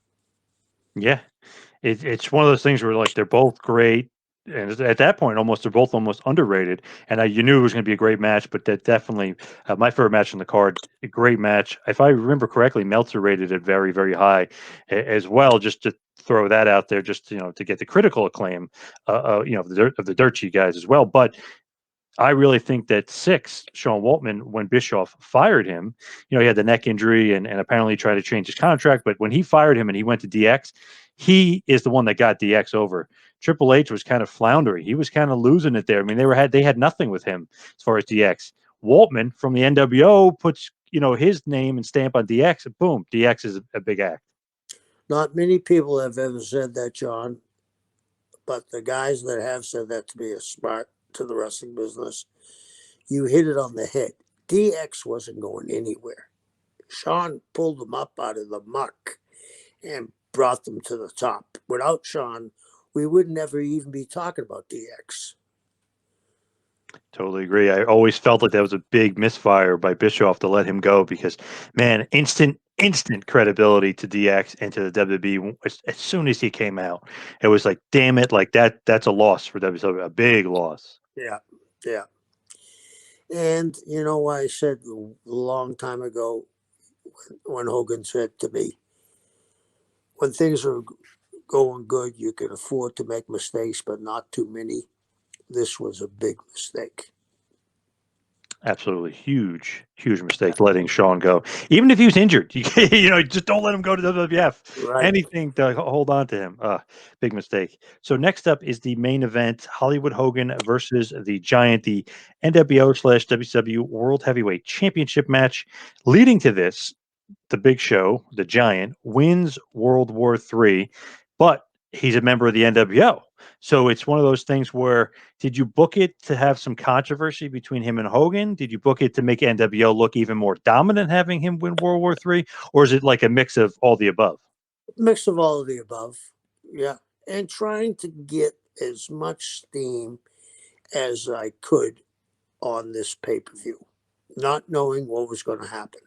Yeah. It's one of those things where like they're both great, and at that point, they're both almost underrated. And you knew it was going to be a great match, but that definitely my favorite match on the card. A great match. If I remember correctly, Meltzer rated it very, very high as well. Just to throw that out there, just to get the critical acclaim, of the Dirt Sheet guys as well. But I really think that 6, Sean Waltman, when Bischoff fired him, he had the neck injury and apparently tried to change his contract. But when he fired him and he went to DX, he is the one that got DX over. Triple H was kind of floundering. He was kind of losing it there. I mean, they had nothing with him as far as DX. Waltman from the NWO puts, his name and stamp on DX, and boom, DX is a big act. Not many people have ever said that, John, but the guys that have said that to me are smart to the wrestling business. You hit it on the head. DX wasn't going anywhere. Sean pulled them up out of the muck and brought them to the top. Without Sean, we would never even be talking about DX. Totally agree. I always felt like that was a big misfire by Bischoff to let him go because, man, instant credibility to DX and to the WWE as soon as he came out. It was like, damn it, like that's a loss for WWE, a big loss. Yeah, yeah. And you know why I said a long time ago when Hogan said to me, when things are going good, you can afford to make mistakes, but not too many. This was a big mistake. Absolutely huge mistake letting Sean go. Even if he was injured, just don't let him go to WWF. Right. Anything to hold on to him. Big mistake. So next up is the main event: Hollywood Hogan versus the Giant, the NWO/WCW World Heavyweight Championship match. Leading to this, the Big Show, the Giant, wins World War III, but he's a member of the NWO. So it's one of those things where did you book it to have some controversy between him and Hogan? Did you book it to make NWO look even more dominant having him win World War III? Or is it like a mix of all the above? Mix of all of the above. Yeah. And trying to get as much steam as I could on this pay per view, not knowing what was going to happen.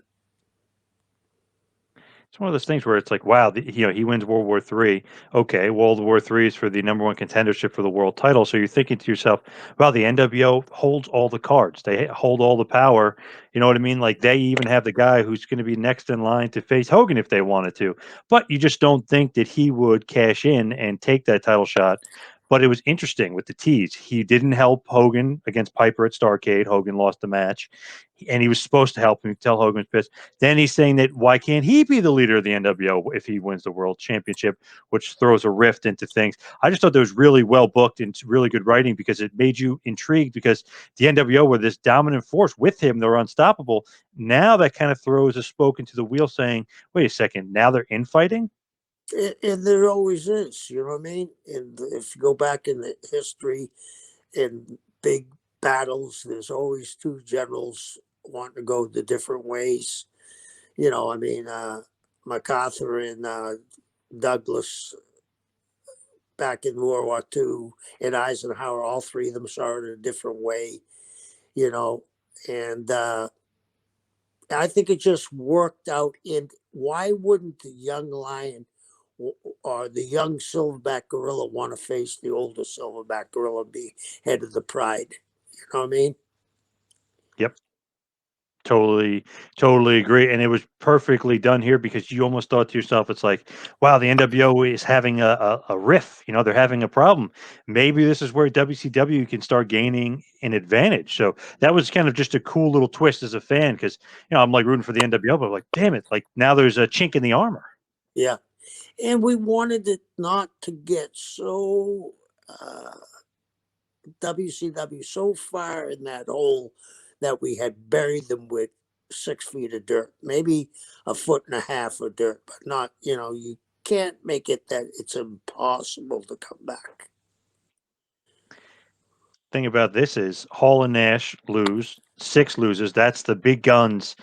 It's one of those things where it's like, wow, he wins World War III. Okay, World War III is for the number one contendership for the world title. So you're thinking to yourself, wow, the NWO holds all the cards. They hold all the power. You know what I mean? Like they even have the guy who's going to be next in line to face Hogan if they wanted to. But you just don't think that he would cash in and take that title shot. But it was interesting with the tease. He didn't help Hogan against Piper at Starrcade. Hogan lost the match, and he was supposed to help him. Tell Hogan was pissed. Then he's saying that why can't he be the leader of the NWO if he wins the world championship, which throws a rift into things. I just thought that was really well booked and really good writing because it made you intrigued because the NWO were this dominant force with him. They're unstoppable. Now that kind of throws a spoke into the wheel saying, wait a second, now they're infighting? And there always is, you know what I mean? And if you go back in the history in big battles, there's always two generals wanting to go the different ways. You know, I mean, MacArthur and Douglas back in World War II and Eisenhower, all three of them saw it in a different way, you know. And I think it just worked out. In why wouldn't the young lion or the young silverback gorilla want to face the older silverback gorilla and be head of the pride? You know what I mean? Yep. Totally agree. And it was perfectly done here because you almost thought to yourself, it's like, wow, the NWO is having a riff. You know, they're having a problem. Maybe this is where WCW can start gaining an advantage. So that was kind of just a cool little twist as a fan because, I'm like rooting for the NWO, but I'm like, damn it, like now there's a chink in the armor. Yeah. And we wanted it not to get so WCW so far in that hole that we had buried them with 6 feet of dirt, maybe a foot and a half of dirt, but not, you can't make it that it's impossible to come back. Thing about this is Hall and Nash lose, 6 loses. That's the big guns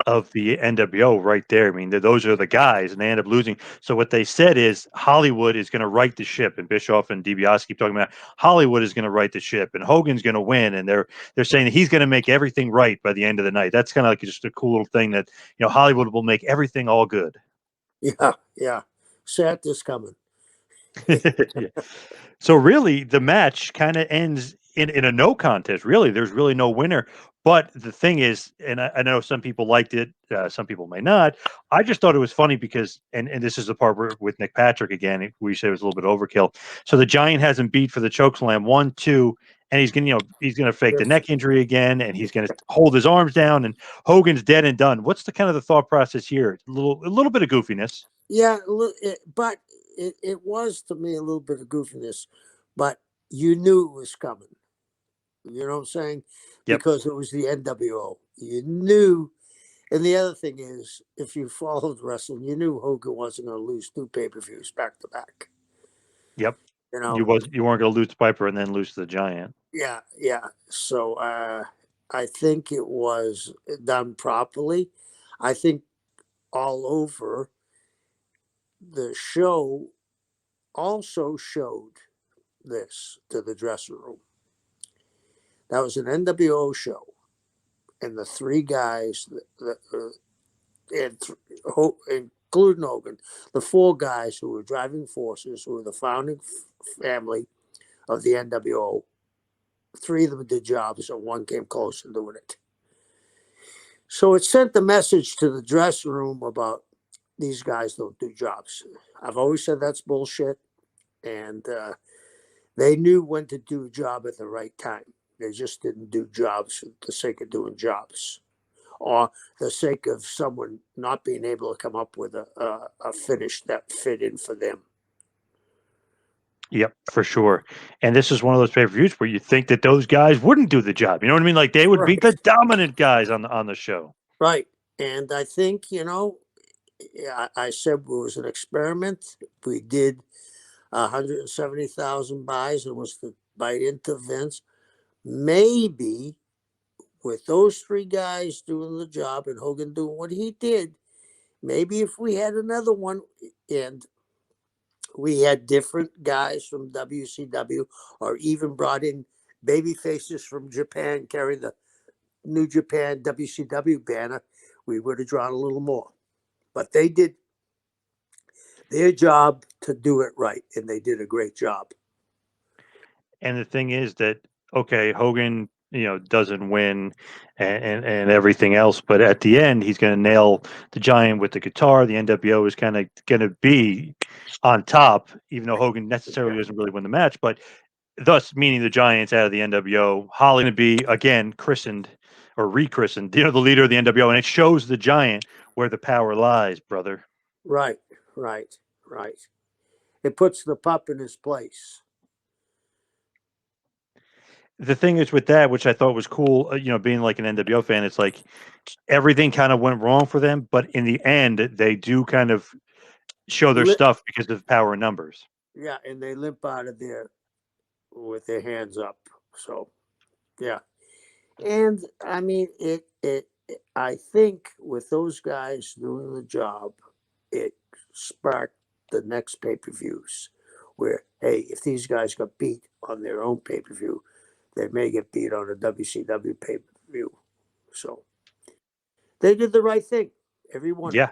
of the NWO right there. I mean, those are the guys, and they end up losing. So what they said is Hollywood is going to right the ship, and Bischoff and DiBiase keep talking about Hollywood is going to right the ship, and Hogan's going to win, and they're saying that he's going to make everything right by the end of the night. That's kind of like just a cool little thing that Hollywood will make everything all good. Yeah. Sat this coming. Yeah. So really, the match kind of ends in a no contest. Really, there's really no winner. But the thing is, and I know some people liked it, some people may not. I just thought it was funny because, and this is the part where with Nick Patrick again, we say it was a little bit overkill. So the Giant has him beat for the chokeslam 1, 2, and he's gonna fake the neck injury again, and he's gonna hold his arms down, and Hogan's dead and done. What's the kind of the thought process here? A little bit of goofiness. Yeah, but it was to me a little bit of goofiness, but you knew it was coming. You know what I'm saying? Yep. Because it was the NWO. You knew. And the other thing is, if you followed wrestling, you knew Hogan wasn't going to lose 2 pay-per-views back to back. Yep. You know. You weren't going to lose to Piper and then lose to the Giant. Yeah. So I think it was done properly. I think all over the show also showed this to the dressing room. That was an NWO show, and the 3 guys, including Hogan, the 4 guys who were driving forces, who were the founding family of the NWO, 3 of them did jobs, and 1 came close to doing it. So it sent the message to the dressing room about these guys don't do jobs. I've always said that's bullshit, and they knew when to do a job at the right time. They just didn't do jobs for the sake of doing jobs, or the sake of someone not being able to come up with a finish that fit in for them. Yep, for sure. And this is one of those pay-per-views where you think that those guys wouldn't do the job. You know what I mean? Like they would be the dominant guys on the show. Right. And I think, I said it was an experiment. We did 170,000 buys and was to bite into Vince. Maybe with those 3 guys doing the job and Hogan doing what he did, maybe if we had another one and we had different guys from WCW or even brought in baby faces from Japan, carry the New Japan WCW banner, we would have drawn a little more. But they did their job to do it right, and they did a great job. And the thing is that, okay, Hogan, doesn't win and everything else, but at the end, he's going to nail the Giant with the guitar. The NWO is kind of going to be on top, even though Hogan necessarily doesn't really win the match, but thus meaning the Giant's out of the NWO. Holly going to be again christened or rechristened, the leader of the NWO, and it shows the Giant where the power lies, brother. Right. It puts the pup in his place. The thing is with that, which I thought was cool, being like an NWO fan, it's like everything kind of went wrong for them, but in the end, they do kind of show their stuff because of power in numbers. Yeah, and they limp out of there with their hands up. So, yeah. And I mean, I think with those guys doing the job, it sparked the next pay-per-views where, hey, if these guys got beat on their own pay-per-view, they may get beat on a WCW pay-per-view. So they did the right thing. Everyone. Yeah.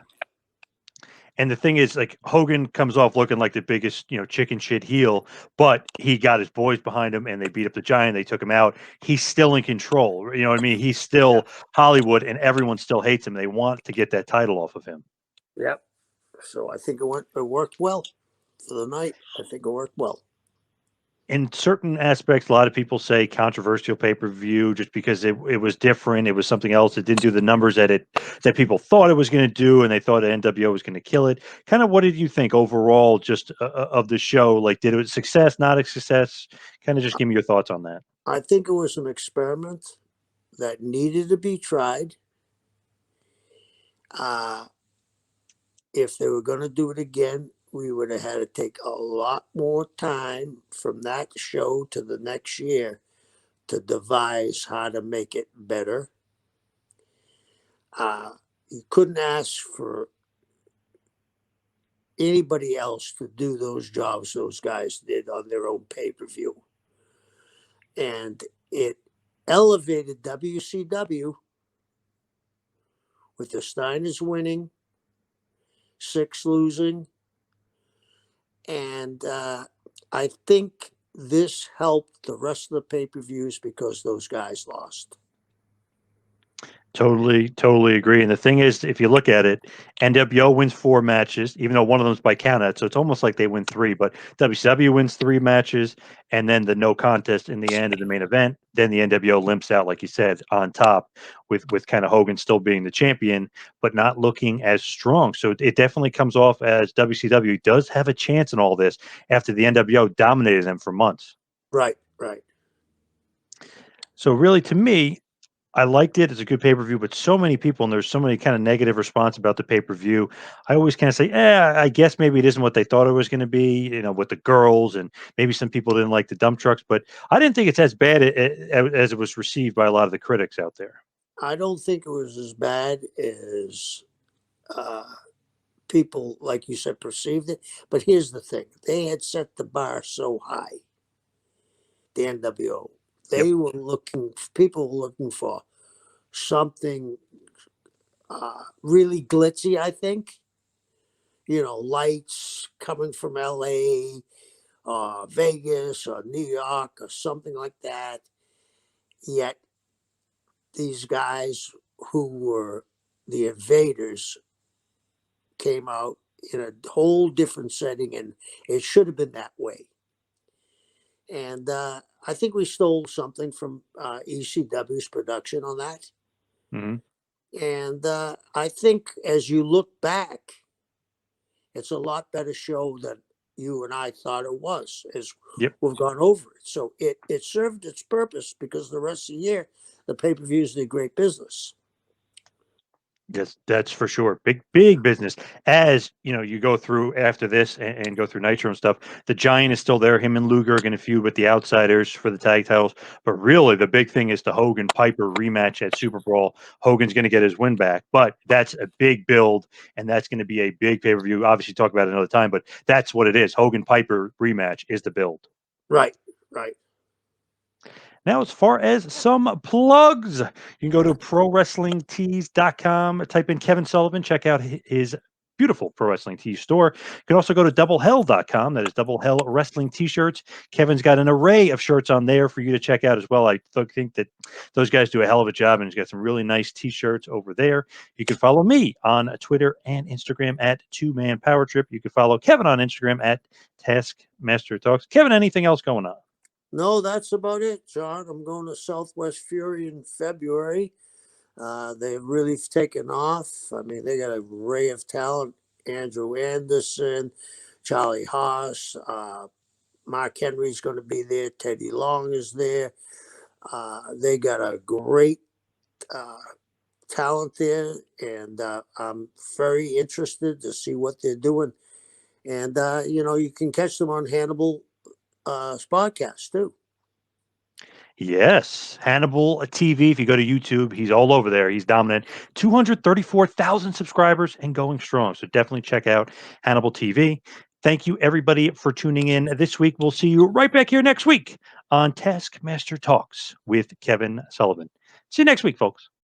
And the thing is, like, Hogan comes off looking like the biggest, chicken shit heel, but he got his boys behind him and they beat up the Giant. They took him out. He's still in control. You know what I mean? He's still Hollywood and everyone still hates him. They want to get that title off of him. Yep. So I think it worked well for the night. I think it worked well. In certain aspects, a lot of people say controversial pay-per-view just because it was different. It was something else. It didn't do the numbers that people thought it was going to do, and they thought the NWO was going to kill it. Kind of, what did you think overall just of the show? Like, did it was success, not a success? Kind of just give me your thoughts on that. I think it was an experiment that needed to be tried. If they were going to do it again, we would have had to take a lot more time from that show to the next year to devise how to make it better. You couldn't ask for anybody else to do those jobs those guys did on their own pay-per-view. And it elevated WCW with the Steiners winning, 6 losing. And I think this helped the rest of the pay-per-views because those guys lost. Totally agree. And the thing is, if you look at it, NWO wins 4 matches, even though one of them's by countout. So it's almost like they win 3, but WCW wins 3 matches and then the no contest in the end of the main event. Then the NWO limps out, like you said, on top with kind of Hogan still being the champion, but not looking as strong. So it definitely comes off as WCW does have a chance in all this after the NWO dominated them for months. Right. So really, to me, I liked it. It's a good pay-per-view, but so many people, and there's so many kind of negative response about the pay-per-view. I always kind of say, I guess maybe it isn't what they thought it was going to be, with the girls, and maybe some people didn't like the dump trucks, but I didn't think it's as bad as it was received by a lot of the critics out there. I don't think it was as bad as people, like you said, perceived it. But here's the thing. They had set the bar so high, the NWO. People were looking for something really glitzy, I think. Lights coming from LA, Vegas, or New York, or something like that. Yet these guys who were the invaders came out in a whole different setting, and it should have been that way. And I think we stole something from ECW's production on that. Mm-hmm. And I think as you look back, it's a lot better show than you and I thought it was, as we've gone over it. So it served its purpose because the rest of the year, the pay-per-views did great business. Yes, that's for sure. Big business. As you go through after this and go through Nitro and stuff, the Giant is still there. Him and Luger are going to feud with the Outsiders for the tag titles. But really, the big thing is the Hogan Piper rematch at Super Brawl. Hogan's going to get his win back. But that's a big build, and that's going to be a big pay-per-view. Obviously, talk about it another time, but that's what it is. Hogan Piper rematch is the build. Right. Now, as far as some plugs, you can go to prowrestlingtees.com, type in Kevin Sullivan, check out his beautiful pro wrestling tee store. You can also go to doublehell.com. That is Double Hell Wrestling T-shirts. Kevin's got an array of shirts on there for you to check out as well. I think that those guys do a hell of a job, and he's got some really nice T-shirts over there. You can follow me on Twitter and Instagram at 2Man Power Trip. You can follow Kevin on Instagram at Taskmaster Talks. Kevin, anything else going on? No, that's about it, John. I'm going to Southwest Fury in February. They've really taken off. I mean, they got an array of talent. Andrew Anderson, Charlie Haas, Mark Henry's going to be there. Teddy Long is there. They got a great talent there, and I'm very interested to see what they're doing. And, you can catch them on Hannibal podcast too. Yes, Hannibal TV. If you go to YouTube, he's all over there. He's dominant. 234,000 subscribers and going strong. So definitely check out Hannibal TV. Thank you, everybody, for tuning in this week. We'll see you right back here next week on Taskmaster Talks with Kevin Sullivan. See you next week, folks.